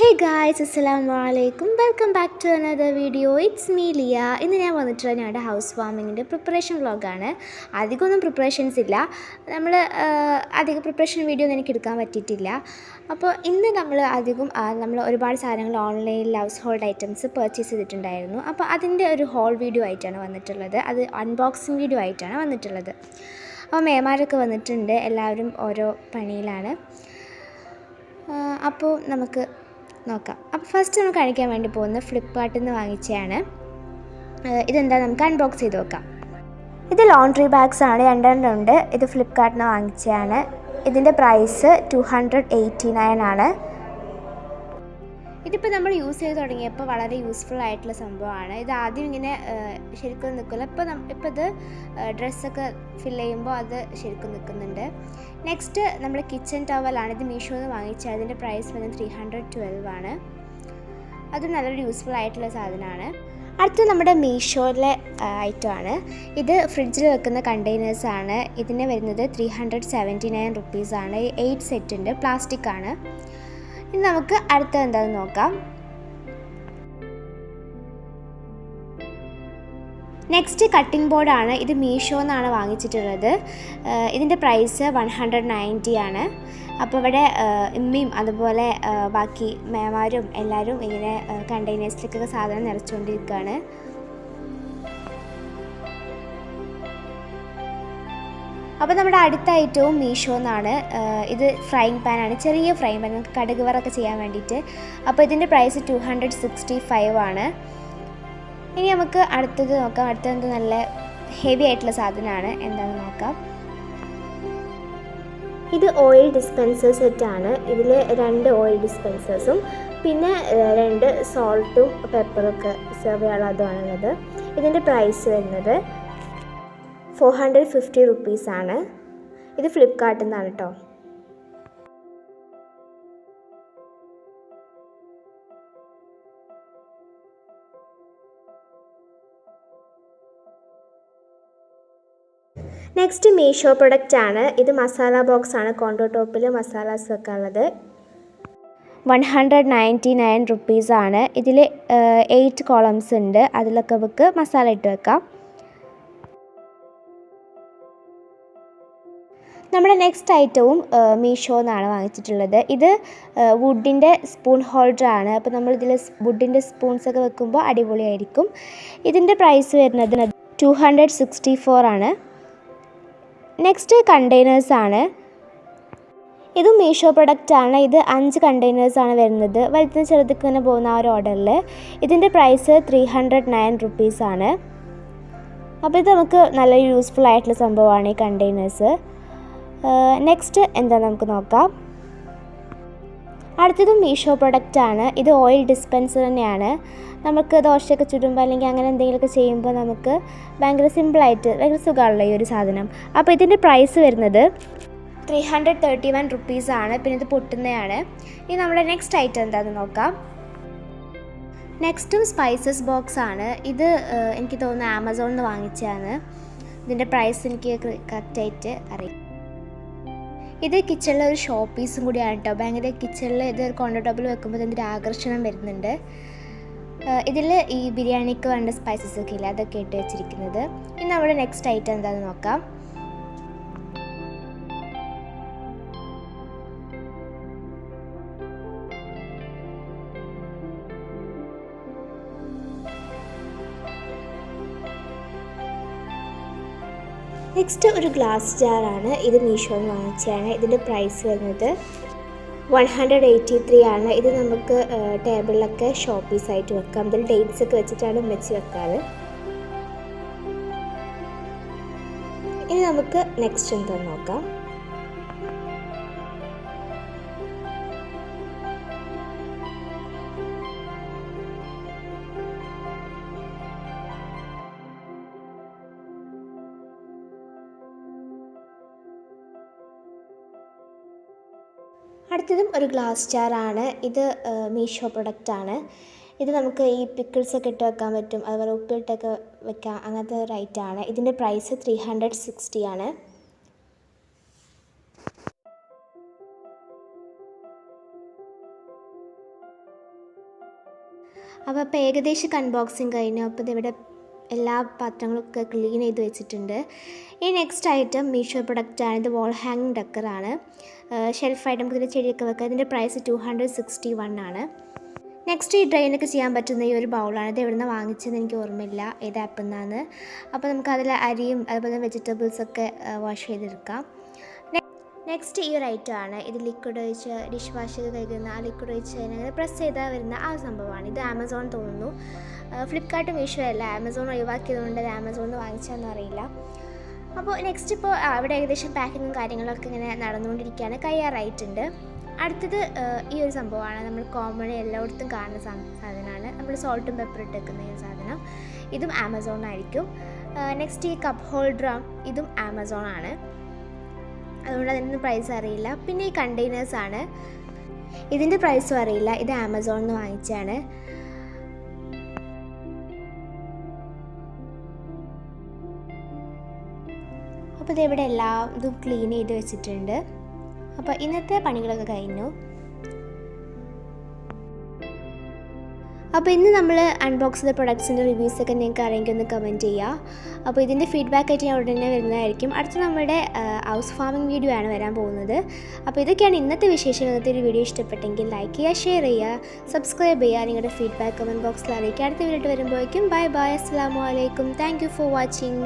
Hey guys, Assalamualaikum. Welcome back to another video. It's me Lia. ഇന്ന് ഞാൻ വന്നിട്ടുള്ള ഞങ്ങളുടെ ഹൗസ് വാമിങ്ങിൻ്റെ പ്രിപ്പറേഷൻ വ്ളോഗാണ്. അധികമൊന്നും പ്രിപ്പറേഷൻസ് ഇല്ല. അധികം പ്രിപ്പറേഷൻ വീഡിയോ ഒന്നും എനിക്ക് എടുക്കാൻ പറ്റിയിട്ടില്ല. അപ്പോൾ ഇന്ന് നമ്മൾ ഒരുപാട് സാധനങ്ങൾ ഓൺലൈനിൽ ഹൗസ് ഹോൾഡ് ഐറ്റംസ് പർച്ചേസ് ചെയ്തിട്ടുണ്ടായിരുന്നു. അപ്പോൾ അതിൻ്റെ ഒരു ഹോൾ വീഡിയോ ആയിട്ടാണ് വന്നിട്ടുള്ളത്. അത് അൺബോക്സിങ് വീഡിയോ ആയിട്ടാണ് വന്നിട്ടുള്ളത്. അപ്പോൾ മേമാരൊക്കെ വന്നിട്ടുണ്ട്. എല്ലാവരും ഓരോ പണിയിലാണ്. അപ്പോൾ നമുക്ക് നോക്കാം. അപ്പോൾ ഫസ്റ്റ് നമുക്ക് കാണിക്കാൻ വേണ്ടി പോകുന്നത് ഫ്ലിപ്കാർട്ടിൽ നിന്ന് വാങ്ങിച്ചതാണ്. ഇതെന്താ നമുക്ക് അൺബോക്സ് ചെയ്ത് നോക്കാം. ഇത് ലോണ്ട്രി ബാഗ്സ് ആണ്, രണ്ടെണ്ണം ഉണ്ട്. ഇത് ഫ്ലിപ്കാർട്ടിൽ നിന്ന് വാങ്ങിച്ചതാണ്. ഇതിൻ്റെ പ്രൈസ് 289 ആണ്. ഇതിപ്പോൾ നമ്മൾ യൂസ് ചെയ്ത് തുടങ്ങിയപ്പോൾ വളരെ യൂസ്ഫുൾ ആയിട്ടുള്ള സംഭവമാണ്. ഇത് ആദ്യം ഇങ്ങനെ ശരിക്കും നിൽക്കില്ല. ഇപ്പോൾ ഇത് ഡ്രസ്സൊക്കെ ഫില്ല് ചെയ്യുമ്പോൾ അത് ശരിക്കും നിൽക്കുന്നുണ്ട്. നെക്സ്റ്റ് നമ്മൾ കിച്ചൺ ടവലാണ്. ഇത് മീഷോന്ന് വാങ്ങിച്ചത്. അതിൻ്റെ പ്രൈസ് വന്നത് 312 ആണ്. അത് നല്ലൊരു യൂസ്ഫുൾ ആയിട്ടുള്ള സാധനമാണ്. അടുത്ത് നമ്മുടെ മീഷോയിലെ ഐറ്റമാണ്. ഇത് ഫ്രിഡ്ജിൽ വെക്കുന്ന കണ്ടെയ്നേഴ്സാണ്. ഇതിന് വരുന്നത് 379 റുപ്പീസാണ്. 8 സെറ്റ് ഉണ്ട്, പ്ലാസ്റ്റിക് ആണ്. ഇനി നമുക്ക് അടുത്തത് എന്താണെന്ന് നോക്കാം. നെക്സ്റ്റ് കട്ടിംഗ് ബോർഡാണ്. ഇത് മീഷോന്നാണ് വാങ്ങിച്ചിട്ടുള്ളത്. ഇതിൻ്റെ പ്രൈസ് 190 ആണ്. അപ്പോൾ ഇവിടെ ഉമ്മയും അതുപോലെ ബാക്കി മേമാരും എല്ലാവരും ഇങ്ങനെ കണ്ടെയ്നേഴ്സിലേക്കൊക്കെ സാധനം നിറച്ചുകൊണ്ടിരിക്കുകയാണ്. അപ്പോൾ നമ്മുടെ അടുത്ത ഐറ്റവും മീഷോന്നാണ്. ഇത് ഫ്രൈങ് പാനാണ്, ചെറിയ ഫ്രൈങ് പാൻ, നമുക്ക് കടുക് വറൊക്കെ ചെയ്യാൻ വേണ്ടിയിട്ട്. അപ്പോൾ ഇതിൻ്റെ പ്രൈസ് 265 ആണ്. ഇനി നമുക്ക് അടുത്തത് നോക്കാം. അടുത്തത് നല്ല ഹെവി ആയിട്ടുള്ള സാധനമാണ്. എന്താണെന്ന് നോക്കാം. ഇത് ഓയിൽ ഡിസ്പെൻസർ സെറ്റാണ്. ഇതിൽ 2 ഓയിൽ ഡിസ്പെൻസേഴ്സും പിന്നെ 2 സോൾട്ടും പെപ്പറൊക്കെ സെർവ് ചെയ്യാനുള്ള അതുമാണുള്ളത്. ഇതിൻ്റെ പ്രൈസ് വരുന്നത് 450 റുപ്പീസാണ്. ഇത് ഫ്ലിപ്കാർട്ടിൽ നിന്നാണ് കേട്ടോ. നെക്സ്റ്റ് മീഷോ പ്രൊഡക്റ്റ് ആണ്. ഇത് മസാല ബോക്സ് ആണ്. കോണ്ടോ ടോപ്പിൽ മസാലാസ് വെക്കാനുള്ളത്. 199 റുപ്പീസാണ്. ഇതിൽ 8 കോളംസ് ഉണ്ട്. അതിലൊക്കെ നമുക്ക് മസാല ഇട്ട് വെക്കാം. നമ്മുടെ നെക്സ്റ്റ് ഐറ്റവും മീഷോന്നാണ് വാങ്ങിച്ചിട്ടുള്ളത്. ഇത് വുഡിൻ്റെ സ്പൂൺ ഹോൾഡറാണ്. അപ്പോൾ നമ്മൾ ഇതിൽ വുഡിൻ്റെ സ്പൂൺസൊക്കെ വെക്കുമ്പോൾ അടിപൊളിയായിരിക്കും. ഇതിൻ്റെ പ്രൈസ് വരുന്നത് 264 ആണ്. നെക്സ്റ്റ് കണ്ടെയ്നേഴ്സാണ്. ഇതും മീഷോ പ്രൊഡക്റ്റാണ്. ഇത് 5 കണ്ടെയ്നേഴ്സാണ് വരുന്നത്. വലുതിന് ചെറുതൊക്കെ ഇങ്ങനെ പോകുന്ന ആ ഒരു ഓർഡറിൽ. ഇതിൻ്റെ പ്രൈസ് 309 റുപ്പീസാണ്. അപ്പോൾ ഇത് നമുക്ക് നല്ല യൂസ്ഫുൾ ആയിട്ടുള്ള സംഭവമാണ് ഈ കണ്ടെയ്നേഴ്സ്. നെക്സ്റ്റ് എന്താ നമുക്ക് നോക്കാം. അടുത്തതും മീഷോ പ്രൊഡക്റ്റാണ്. ഇത് ഓയിൽ ഡിസ്പെൻസർ തന്നെയാണ്. നമുക്ക് ദോശയൊക്കെ ചുടുമ്പോൾ അല്ലെങ്കിൽ അങ്ങനെ എന്തെങ്കിലുമൊക്കെ ചെയ്യുമ്പോൾ നമുക്ക് ഭയങ്കര സിമ്പിളായിട്ട് ഭയങ്കര സുഖമാണല്ലോ ഈ ഒരു സാധനം. അപ്പോൾ ഇതിൻ്റെ പ്രൈസ് വരുന്നത് 331 റുപ്പീസാണ്. പിന്നെ ഇത് പൊട്ടുന്നതാണ്. ഇനി നമ്മുടെ നെക്സ്റ്റ് ഐറ്റം എന്താണെന്ന് നോക്കാം. നെക്സ്റ്റും സ്പൈസസ് ബോക്സ് ആണ്. ഇത് എനിക്ക് തോന്നുന്നു ആമസോണിൽ നിന്ന് വാങ്ങിച്ചതാണ്. ഇതിൻ്റെ പ്രൈസ് എനിക്ക് കറക്റ്റായിട്ട് അറിയാം. ഇത് കിച്ചണിലെ ഒരു ഷോ പീസും കൂടിയാണ് കേട്ടോ. ഭയങ്കര കിച്ചണിൽ ഇത് കോണ്ടോ ടോപ്പിൽ വെക്കുമ്പോൾ ഇതിൻ്റെ ഒരു ആകർഷണം വരുന്നുണ്ട്. ഇതിൽ ഈ ബിരിയാണിക്ക് വേണ്ട സ്പൈസസ് ഒക്കെ ഇല്ല, അതൊക്കെ ഇട്ട് വെച്ചിരിക്കുന്നത്. ഇനി നമ്മുടെ നെക്സ്റ്റ് ഐറ്റം എന്താണെന്ന് നോക്കാം. നെക്സ്റ്റ് ഒരു ഗ്ലാസ് ജാറാണ്. ഇത് മീഷോന്ന് വാങ്ങിച്ചതാണ്. ഇതിൻ്റെ പ്രൈസ് വരുന്നത് 183 ആണ്. ഇത് നമുക്ക് ടേബിളിലൊക്കെ ഷോ പീസായിട്ട് വെക്കാം. ഇതിൽ ഡേറ്റ്സ് ഒക്കെ വെച്ചിട്ടാണ് വെച്ച് വെക്കാറ്. ഇനി നമുക്ക് നെക്സ്റ്റ് എന്താണെന്ന് നോക്കാം. അടുത്തതും ഒരു ഗ്ലാസ് ജാറാണ്. ഇത് മീഷോ പ്രൊഡക്റ്റാണ്. ഇത് നമുക്ക് ഈ പിക്കിൾസൊക്കെ ഇട്ട് വെക്കാൻ പറ്റും, അതുപോലെ ഉപ്പിട്ടൊക്കെ വെക്കാം, അങ്ങനത്തെ ഒരു ഐറ്റമാണ്. ഇതിൻ്റെ പ്രൈസ് 360 ആണ്. അപ്പോൾ ഏകദേശം അൺബോക്സിങ് കഴിഞ്ഞു. അപ്പോൾ ഇതിവിടെ എല്ലാ പാത്രങ്ങളൊക്കെ ക്ലീൻ ചെയ്ത് വെച്ചിട്ടുണ്ട്. ഈ നെക്സ്റ്റ് ഐറ്റം മീഷോ പ്രൊഡക്റ്റാണ്. ഇത് വാൾ ഹാങ്ങിങ് ഡെക്കറാണ്. ഷെൽഫായിട്ട് നമുക്ക് ഇതിൻ്റെ ചെടിയൊക്കെ വെക്കാം. ഇതിൻ്റെ പ്രൈസ് 261 ആണ്. നെക്സ്റ്റ് ഈ ഡ്രെയിനൊക്കെ ചെയ്യാൻ പറ്റുന്ന ഈ ഒരു ബൗളാണ്. ഇത് എവിടെ നിന്ന് വാങ്ങിച്ചതെന്ന് എനിക്ക് ഓർമ്മയില്ല ഏത് ആപ്പിൽ നിന്നാണ്. അപ്പോൾ നമുക്ക് അതിൽ അരിയും അതുപോലെ വെജിറ്റബിൾസൊക്കെ വാഷ് ചെയ്തെടുക്കാം. നെക്സ്റ്റ് ഈ ഒരു ഐറ്റം ആണ്. ഇത് ലിക്വിഡ് ഒഴിച്ച് ഡിഷ് വാഷ് കഴിക്കുന്ന ആ ലിക്വിഡ് ഒഴിച്ച് അങ്ങനെ പ്രസ് ചെയ്താൽ വരുന്ന ആ സംഭവമാണ്. ഇത് ആമസോൺ തോന്നുന്നു. ഫ്ലിപ്കാർട്ട് മീഷോ അല്ല. ആമസോൺ ഒഴിവാക്കിയതുകൊണ്ട് അത് ആമസോണിൽ വാങ്ങിച്ചാന്ന് അറിയില്ല. അപ്പോൾ നെക്സ്റ്റ് ഇപ്പോൾ അവിടെ ഏകദേശം പാക്കിങ്ങും കാര്യങ്ങളൊക്കെ ഇങ്ങനെ നടന്നുകൊണ്ടിരിക്കുകയാണ്. കയ്യാറായിട്ടുണ്ട്. അടുത്തത് ഈ ഒരു സംഭവമാണ്. നമ്മൾ കോമൺ എല്ലായിടത്തും കാണുന്ന സാധനമാണ്. നമ്മൾ സോൾട്ടും പെപ്പറും ഇട്ടേക്കുന്ന ഈ സാധനം. ഇതും ആമസോണായിരിക്കും. നെക്സ്റ്റ് ഈ കപ്പ് ഹോൾഡറാണ്. ഇതും ആമസോണാണ്. അതുകൊണ്ട് അതിൻ്റെ പ്രൈസ് അറിയില്ല. പിന്നെ ഈ കണ്ടെയ്നേഴ്സാണ്. ഇതിൻ്റെ പ്രൈസും അറിയില്ല. ഇത് ആമസോണിൽ നിന്ന് വാങ്ങിച്ചാണ്. അപ്പോൾ ഇതിവിടെ ഇതും ക്ലീൻ ചെയ്ത് വെച്ചിട്ടുണ്ട്. അപ്പോൾ ഇന്നത്തെ പണികളൊക്കെ കഴിഞ്ഞു. അപ്പോൾ ഇന്ന് നമ്മൾ അൺബോക്സ് ചെയ്ത പ്രൊഡക്ട്സിൻ്റെ റിവ്യൂസൊക്കെ നിങ്ങൾക്ക് അറിയെങ്കിൽ ഒന്ന് കമൻറ്റ് ചെയ്യുക. അപ്പോൾ ഇതിൻ്റെ ഫീഡ്ബാക്കായിട്ട് ഞാൻ ഉടനെ വരുന്നതായിരിക്കും. അടുത്ത നമ്മുടെ ഹൗസ് ഫാമിംഗ് വീഡിയോ ആണ് വരാൻ പോകുന്നത്. അപ്പോൾ ഇതൊക്കെയാണ് ഇന്നത്തെ വിശേഷം. ഇന്നത്തെ ഒരു വീഡിയോ ഇഷ്ടപ്പെട്ടെങ്കിൽ ലൈക്ക് ചെയ്യുക, ഷെയർ ചെയ്യുക, സബ്സ്ക്രൈബ് ചെയ്യുക. നിങ്ങളുടെ ഫീഡ്ബാക്ക് കമൻറ്റ് ബോക്സിൽ അറിയിക്കുക. അടുത്ത വീഡിയോ വരുമ്പോഴേക്കും ബൈ ബൈ. അസ്സലാമു അലൈക്കും. Thank you for watching.